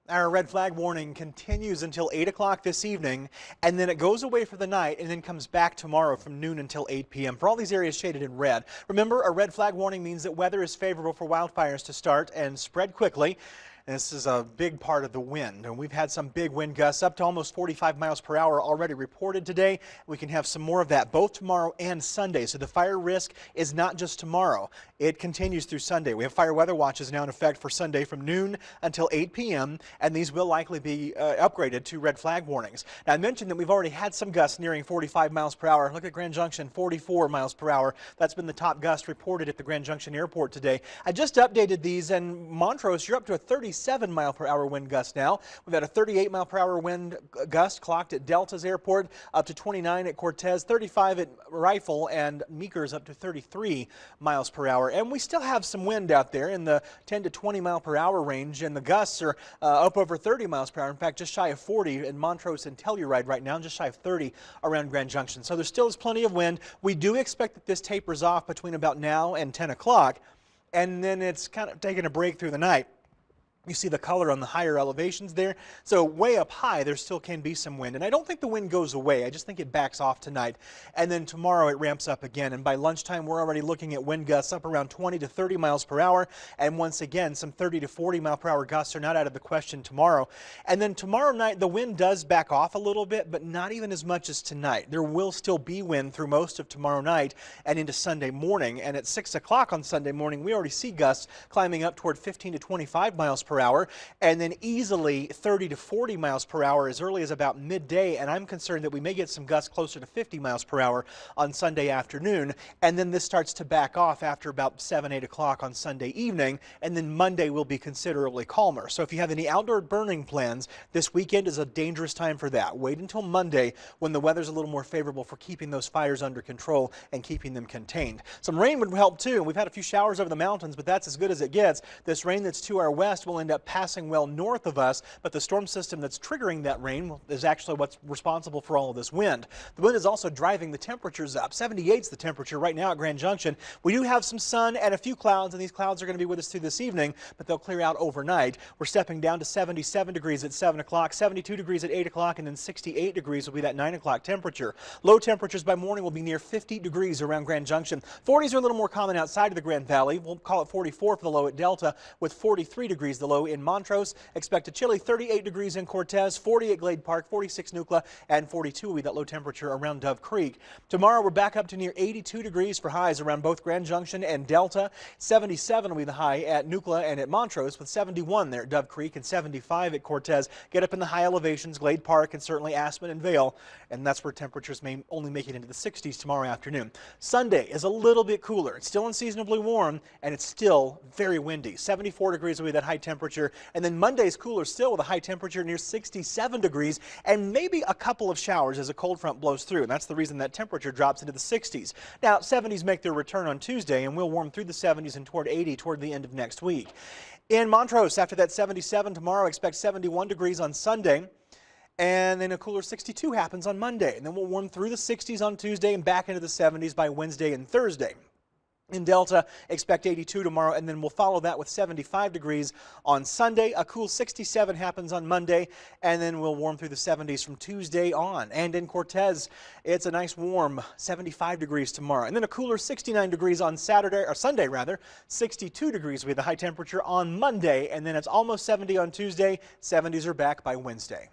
Our red flag warning continues until 8 o'clock this evening, and then it goes away for the night and then comes back tomorrow from noon until 8 p.m. for all these areas shaded in red. Remember, a red flag warning means that weather is favorable for wildfires to start and spread quickly. This is a big part of the wind, and we've had some big wind gusts up to almost 45 miles per hour already reported today. We can have some more of that both tomorrow and Sunday, so the fire risk is not just tomorrow. It continues through Sunday. We have fire weather watches now in effect for Sunday from noon until 8 p.m., and these will likely be upgraded to red flag warnings. Now, I mentioned that we've already had some gusts nearing 45 miles per hour. Look at Grand Junction, 44 miles per hour. That's been the top gust reported at the Grand Junction Airport today. I just updated these, and Montrose, you're up to a 37-mile-per-hour wind gust now. We've had a 38-mile-per-hour wind gust clocked at Delta's airport, up to 29 at Cortez, 35 at Rifle, and Meeker's up to 33 miles per hour. And we still have some wind out there in the 10 to 20-mile-per-hour range, and the gusts are up over 30 miles per hour. In fact, just shy of 40 in Montrose and Telluride right now, just shy of 30 around Grand Junction. So there still is plenty of wind. We do expect that this tapers off between about now and 10 o'clock, and then it's kind of taking a break through the night. You see the color on the higher elevations there. So way up high, there still can be some wind. And I don't think the wind goes away. I just think it backs off tonight. And then tomorrow it ramps up again. And by lunchtime, we're already looking at wind gusts up around 20 to 30 miles per hour. And once again, some 30 to 40 mile per hour gusts are not out of the question tomorrow. And then tomorrow night, the wind does back off a little bit, but not even as much as tonight. There will still be wind through most of tomorrow night and into Sunday morning. And at 6 o'clock on Sunday morning, we already see gusts climbing up toward 15 to 25 miles per hour, and then easily 30 to 40 miles per hour as early as about midday. And I'm concerned that we may get some gusts closer to 50 miles per hour on Sunday afternoon. And then this starts to back off after about 7, 8 o'clock on Sunday evening. And then Monday will be considerably calmer. So if you have any outdoor burning plans, this weekend is a dangerous time for that. Wait until Monday when the weather's a little more favorable for keeping those fires under control and keeping them contained. Some rain would help too. We've had a few showers over the mountains, but that's as good as it gets. This rain that's to our west will end up passing well north of us, but the storm system that's triggering that rain is actually what's responsible for all of this wind. The wind is also driving the temperatures up. 78 is the temperature right now at Grand Junction. We do have some sun and a few clouds, and these clouds are going to be with us through this evening, but they'll clear out overnight. We're stepping down to 77 degrees at 7 o'clock, 72 degrees at 8 o'clock, and then 68 degrees will be that 9 o'clock temperature. Low temperatures by morning will be near 50 degrees around Grand Junction. 40s are a little more common outside of the Grand Valley. We'll call it 44 for the low at Delta, with 43 degrees the low in Montrose. Expect a chilly 38 degrees in Cortez, 40 at Glade Park, 46 Nucla, and 42 will be that low temperature around Dove Creek. Tomorrow we're back up to near 82 degrees for highs around both Grand Junction and Delta. 77 will be the high at Nucla and at Montrose, with 71 there at Dove Creek and 75 at Cortez. Get up in the high elevations, Glade Park and certainly Aspen and Vail, and that's where temperatures may only make it into the 60s tomorrow afternoon. Sunday is a little bit cooler. It's still unseasonably warm, and it's still very windy. 74 degrees will be that high temperature, and then Monday's cooler still with a high temperature near 67 degrees and maybe a couple of showers as a cold front blows through, and that's the reason that temperature drops into the 60s. Now, 70s make their return on Tuesday, and we'll warm through the 70s and toward 80 toward the end of next week. In Montrose, after that 77 tomorrow, expect 71 degrees on Sunday. And then a cooler 62 happens on Monday. And then we'll warm through the 60s on Tuesday and back into the 70s by Wednesday and Thursday. In Delta, expect 82 tomorrow, and then we'll follow that with 75 degrees on Sunday. A cool 67 happens on Monday, and then we'll warm through the 70s from Tuesday on. And in Cortez, it's a nice warm 75 degrees tomorrow. And then a cooler 69 degrees on Saturday, or Sunday rather. 62 degrees will be the high temperature on Monday, and then it's almost 70 on Tuesday. 70s are back by Wednesday.